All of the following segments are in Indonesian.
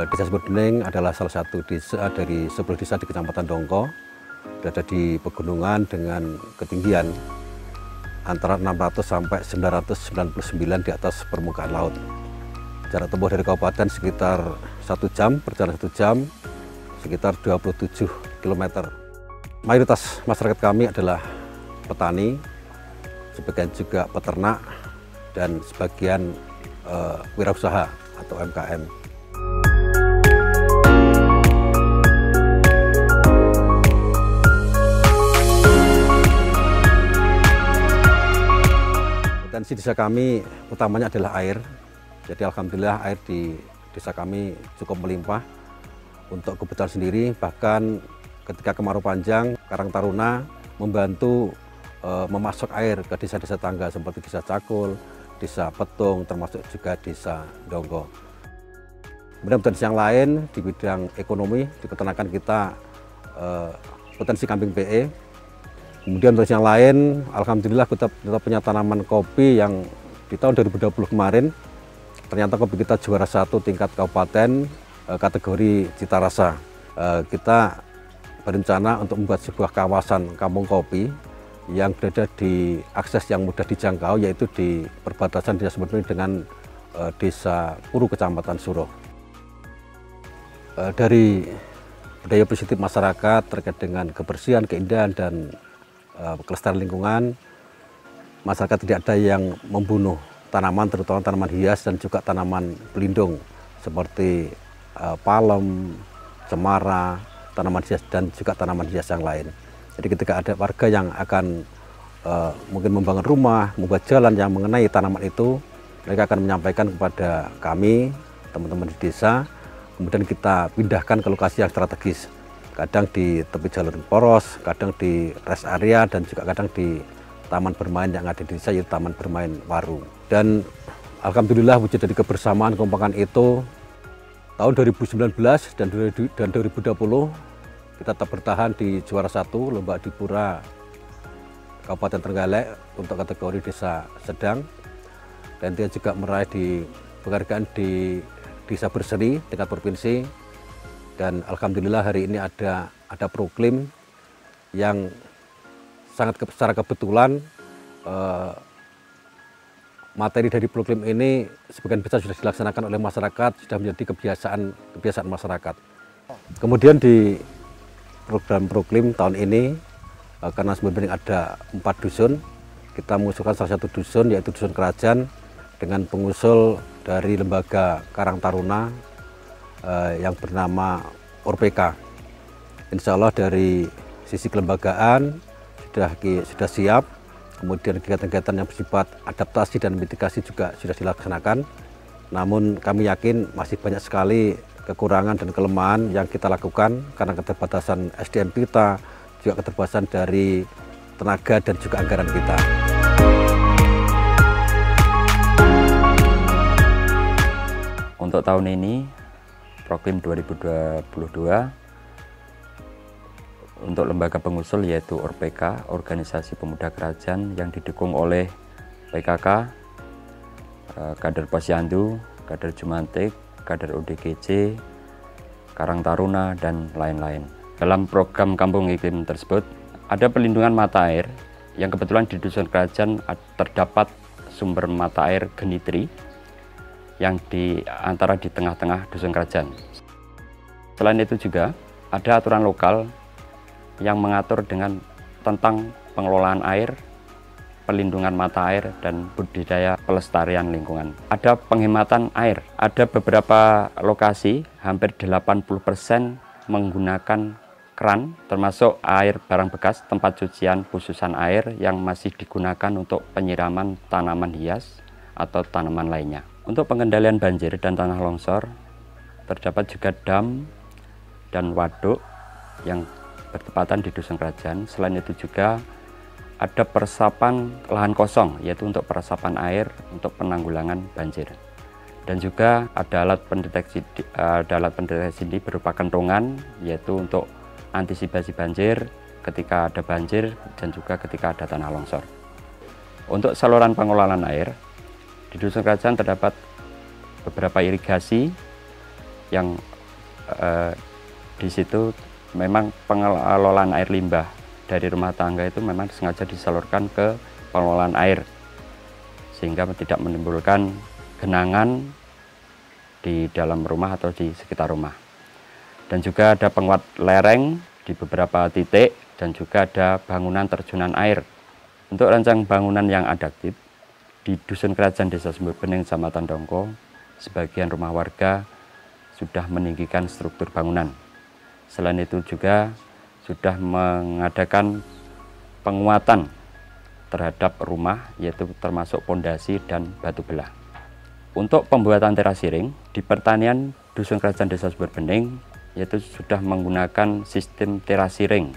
Desa Sumberbening adalah salah satu desa dari 10 desa di Kecamatan Dongko, berada di pegunungan dengan ketinggian antara 600 sampai 999 di atas permukaan laut. Jarak tempuh dari kabupaten sekitar 1 jam, perjalanan 1 jam, sekitar 27 km. Mayoritas masyarakat kami adalah petani, sebagian juga peternak, dan sebagian wirausaha atau UMKM. Potensi desa kami utamanya adalah air. Jadi alhamdulillah air di desa kami cukup melimpah untuk kebutuhan sendiri. Bahkan ketika kemarau panjang, Karang Taruna membantu memasok air ke desa-desa tangga seperti Desa Cakul, Desa Petung, termasuk juga Desa Dongko. Kemudian potensi yang lain di bidang ekonomi, di peternakan kita potensi kambing PE. Kemudian potensi yang lain, alhamdulillah kita punya tanaman kopi yang di tahun 2020 kemarin, ternyata kopi kita juara 1 tingkat kabupaten kategori cita rasa. Kita berencana untuk membuat sebuah kawasan kampung kopi yang berada di akses yang mudah dijangkau, yaitu di perbatasan Desa Sumberbening dengan Desa Puru, Kecamatan Suruh. Dari budaya positif masyarakat terkait dengan kebersihan, keindahan, dan kelestarian lingkungan, masyarakat tidak ada yang membunuh tanaman, terutama tanaman hias dan juga tanaman pelindung seperti palem, cemara, tanaman hias, dan juga tanaman hias yang lain. Jadi ketika ada warga yang akan mungkin membangun rumah, membuat jalan yang mengenai tanaman itu, mereka akan menyampaikan kepada kami, teman-teman di desa, kemudian kita pindahkan ke lokasi yang strategis. Kadang di tepi jalur poros, kadang di rest area, dan juga kadang di taman bermain yang ada di desa, yaitu Taman Bermain Waru. Dan alhamdulillah wujud dari kebersamaan kekompakan itu, tahun 2019 dan 2020 kita tetap bertahan di juara 1 Lomba Adipura Kabupaten Trenggalek untuk kategori desa sedang, dan dia juga meraih di penghargaan di Desa Berseri tingkat provinsi. Dan alhamdulillah hari ini ada proklim yang secara kebetulan materi dari proklim ini sebagian besar sudah dilaksanakan oleh masyarakat, sudah menjadi kebiasaan masyarakat. Kemudian di program proklim tahun ini, karena Sumberbening ada 4 dusun, kita mengusulkan salah satu dusun, yaitu Dusun Kerajaan, dengan pengusul dari lembaga Karang Taruna yang bernama ORPK. Insya Allah dari sisi kelembagaan sudah siap, kemudian kegiatan-kegiatan yang bersifat adaptasi dan mitigasi juga sudah dilaksanakan. Namun kami yakin masih banyak sekali kekurangan dan kelemahan yang kita lakukan karena keterbatasan SDM kita, juga keterbatasan dari tenaga dan juga anggaran kita. Untuk tahun ini, Proklim 2022, untuk lembaga pengusul yaitu ORPK, Organisasi Pemuda Kerajaan, yang didukung oleh PKK, Kader Posyandu, Kader Jumantik, Kader ODGJ, Karang Taruna, dan lain-lain. Dalam program Kampung Iklim tersebut, ada pelindungan mata air yang kebetulan di Dusun Kerajaan terdapat sumber mata air Genitri yang antara di tengah-tengah Dusun Kerajaan. Selain itu juga ada aturan lokal yang mengatur tentang pengelolaan air, pelindungan mata air, dan budidaya pelestarian lingkungan. Ada penghematan air. Ada beberapa lokasi, hampir 80% menggunakan keran, termasuk air barang bekas, tempat cucian khususan air yang masih digunakan untuk penyiraman tanaman hias atau tanaman lainnya. Untuk pengendalian banjir dan tanah longsor, terdapat juga dam dan waduk yang bertepatan di Dusun Kerajaan. Selain itu juga ada peresapan lahan kosong, yaitu untuk peresapan air untuk penanggulangan banjir. Dan juga ada alat pendeteksi ini berupa kentongan, yaitu untuk antisipasi banjir ketika ada banjir dan juga ketika ada tanah longsor. Untuk saluran pengelolaan air, di Dusun Kerajaan terdapat beberapa irigasi yang di situ memang pengelolaan air limbah dari rumah tangga itu memang sengaja disalurkan ke pengelolaan air sehingga tidak menimbulkan genangan di dalam rumah atau di sekitar rumah. Dan juga ada penguat lereng di beberapa titik dan juga ada bangunan terjunan air. Untuk rancang bangunan yang adaptif di Dusun Kerajaan Desa Sumber Bening, Kecamatan Dongko, sebagian rumah warga sudah meninggikan struktur bangunan. Selain itu juga sudah mengadakan penguatan terhadap rumah, yaitu termasuk pondasi dan batu belah. Untuk pembuatan terasiring di pertanian Dusun Kerajaan Desa Sumber Bening, yaitu sudah menggunakan sistem terasiring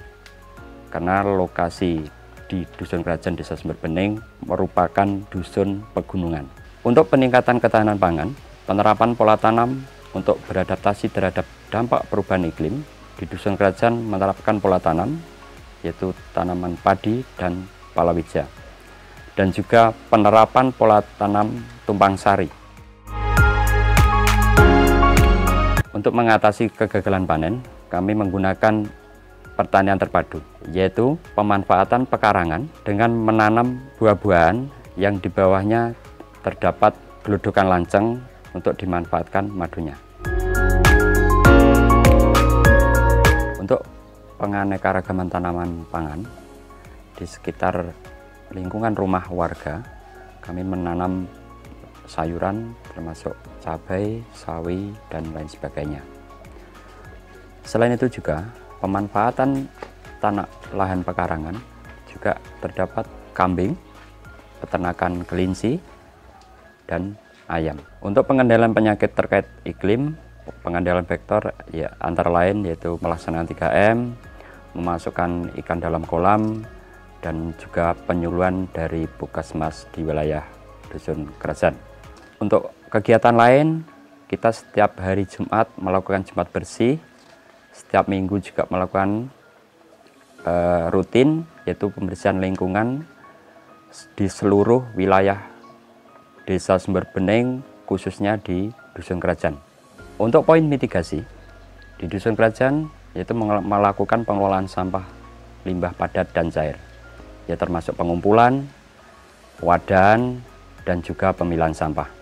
karena lokasi di Dusun Kerajaan Desa Sumber Bening merupakan dusun pegunungan. Untuk peningkatan ketahanan pangan, penerapan pola tanam untuk beradaptasi terhadap dampak perubahan iklim, di Dusun Kerajaan menerapkan pola tanam yaitu tanaman padi dan palawija, dan juga penerapan pola tanam tumpang sari. Untuk mengatasi kegagalan panen, kami menggunakan pertanian terpadu, yaitu pemanfaatan pekarangan dengan menanam buah-buahan yang di bawahnya terdapat geludukan lanceng untuk dimanfaatkan madunya. Untuk penganekaragaman tanaman pangan, di sekitar lingkungan rumah warga, kami menanam sayuran termasuk cabai, sawi, dan lain sebagainya. Selain itu juga, pemanfaatan tanah lahan pekarangan juga terdapat kambing, peternakan kelinci, dan ayam. Untuk pengendalian penyakit terkait iklim, pengendalian vektor ya antara lain yaitu melaksanakan 3M, memasukkan ikan dalam kolam, dan juga penyuluhan dari Puskesmas di wilayah Dusun Kerajaan. Untuk kegiatan lain, kita setiap hari Jumat melakukan Jumat bersih, setiap minggu juga melakukan rutin yaitu pembersihan lingkungan di seluruh wilayah Desa Sumber Bening, khususnya di Dusun Kerajaan. Untuk poin mitigasi di Dusun Kerajaan yaitu melakukan pengelolaan sampah limbah padat dan cair, ya termasuk pengumpulan, wadahan, dan juga pemilahan sampah.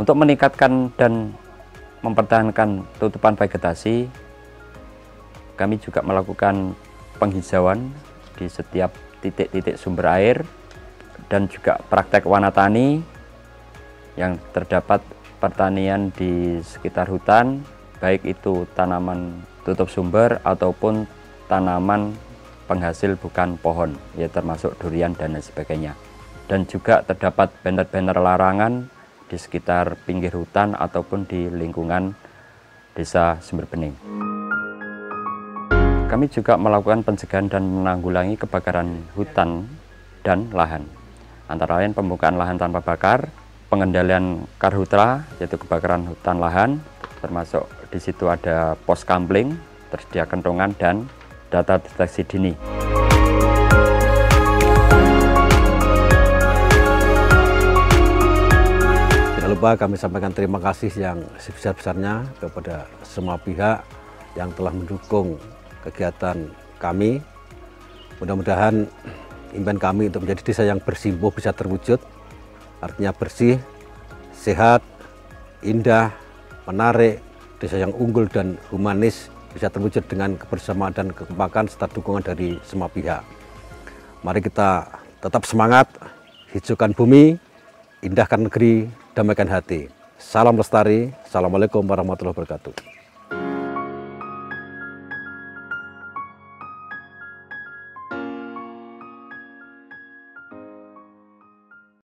Untuk meningkatkan dan mempertahankan tutupan vegetasi, kami juga melakukan penghijauan di setiap titik-titik sumber air dan juga praktek wanatani yang terdapat pertanian di sekitar hutan, baik itu tanaman tutup sumber ataupun tanaman penghasil bukan pohon, ya termasuk durian dan lain sebagainya. Dan juga terdapat banner-banner larangan di sekitar pinggir hutan ataupun di lingkungan Desa Sumber Bening. Kami juga melakukan pencegahan dan menanggulangi kebakaran hutan dan lahan, antara lain pembukaan lahan tanpa bakar, pengendalian karhutla yaitu kebakaran hutan lahan, termasuk di situ ada pos kampling, tersedia kentongan, dan data deteksi dini. Jangan lupa kami sampaikan terima kasih yang sebesar-besarnya kepada semua pihak yang telah mendukung kegiatan kami. Mudah-mudahan impian kami untuk menjadi desa yang bersimpuh bisa terwujud, artinya bersih, sehat, indah, menarik, desa yang unggul dan humanis bisa terwujud dengan kebersamaan dan kekompakan serta dukungan dari semua pihak. Mari kita tetap semangat, hijaukan bumi, indahkan negeri, damaikan hati. Salam lestari. Assalamualaikum warahmatullahi wabarakatuh.